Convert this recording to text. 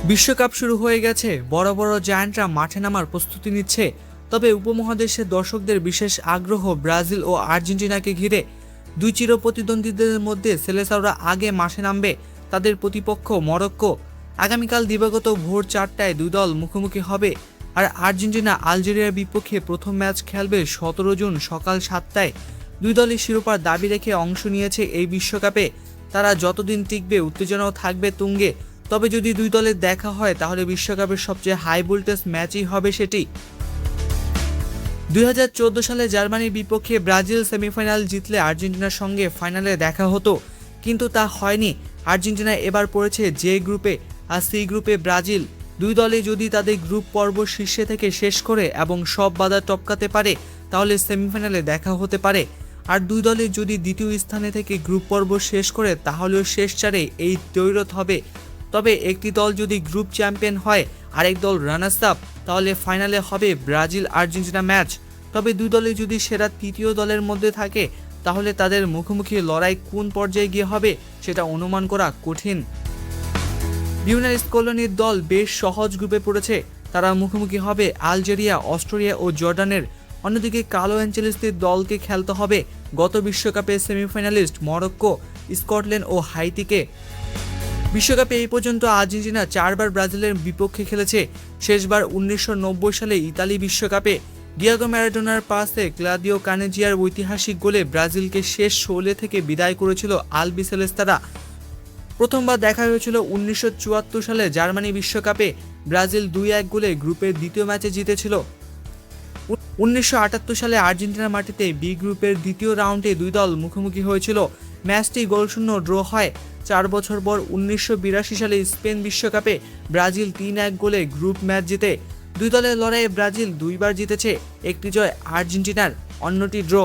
বিশ্বকাপ শুরু হয়ে গেছে, বড় বড় জায়ান্টরা মাঠে নামার প্রস্তুতি নিচ্ছে। তবে উপমহাদেশের দর্শকদের বিশেষ আগ্রহ ব্রাজিল ও আর্জেন্টিনাকে ঘিরে। দুই চিরপ্রতিদ্বন্দ্বীদের মধ্যে সেলেসাওরা আগে মাঠে নামবে, তাদের প্রতিপক্ষ মরক্কো। আগামীকাল দিবাগত ভোর 4টায় দুই দল মুখোমুখি হবে। আর আর্জেন্টিনা আলজেরিয়ার বিপক্ষে প্রথম ম্যাচ খেলবে 17 জুন সকাল 7টায়। দুই দলই শিরোপার দাবি রেখে অংশ নিয়েছে এই বিশ্বকাপে। তারা যতদিন টিকবে উত্তেজনাও থাকবে তুঙ্গে। তবে যদি দুই দলের দেখা হয় তাহলে বিশ্বকাপের সবচেয়ে হাই ভোল্টেজ ম্যাচই হবে সেটি। 2014 সালে জার্মানির বিপক্ষে ব্রাজিল সেমিফাইনাল জিতলে আর্জেন্টিনার সঙ্গে ফাইনালে দেখা হতো, কিন্তু তা হয়নি। আর্জেন্টিনা এবার পড়েছে জে গ্রুপে, আর সি গ্রুপে ব্রাজিল। দুই দলে যদি তাদের গ্রুপ পর্ব শীর্ষে থেকে শেষ করে এবং সব বাধা টপকাতে পারে তাহলে সেমিফাইনালে দেখা হতে পারে। আর দুই দলে যদি দ্বিতীয় স্থানে থেকে গ্রুপ পর্ব শেষ করে তাহলেও শেষ চারে এই দ্বৈরথ হবে। তবে একটি দল যদি গ্রুপ চ্যাম্পিয়ন হয়, আরেক দল রানার্স আপ, তাহলে ফাইনালে হবে ব্রাজিল আর্জেন্টিনা ম্যাচ। তবে দুই দলে যদি সেরা তৃতীয় দলের মধ্যে থাকে তাহলে তাদের মুখোমুখি লড়াই কোন পর্যায়ে গিয়ে হবে সেটা অনুমান করা কঠিন। লিওনেল স্কলোনির দল বেশ সহজ গ্রুপে পড়েছে। তারা মুখোমুখি হবে আলজেরিয়া, অস্ট্রেলিয়া ও জর্ডানের। অন্যদিকে কালো অ্যাঞ্জেলেসদের দলকে খেলতে হবে গত বিশ্বকাপের সেমিফাইনালিস্ট মরক্কো, স্কটল্যান্ড ও হাইতিকে। বিশ্বকাপে এই পর্যন্ত আর্জেন্টিনা 4বার ব্রাজিলের বিপক্ষে খেলেছে। শেষবার 1990 সালে ইতালি বিশ্বকাপে ডিয়েগো ম্যারাডোনার পাসে ক্লাদিও কানেজিয়ার ঐতিহাসিক গোলে ব্রাজিলকে শেষ 16 থেকে বিদায় করেছিল আলবিসেলেস্তারা। প্রথমবার দেখা হয়েছিল 1974 সালে জার্মানি বিশ্বকাপে। ব্রাজিল 2-1 গোলে গ্রুপের দ্বিতীয় ম্যাচে জিতেছিল। 1978 সালে আর্জেন্টিনার মাটিতে বি গ্রুপের দ্বিতীয় রাউন্ডে দুই দল মুখোমুখি হয়েছিল। ম্যাচটি গোলশূন্য ড্র হয়। 4 বছর পর 1982 সালে স্পেন বিশ্বকাপে ব্রাজিল 3-1 গোলে গ্রুপ ম্যাচ জিতে। দুই দলের লড়াইয়ে ব্রাজিল 2বার জিতেছে, একটি জয় আর্জেন্টিনার, অন্যটি ড্র।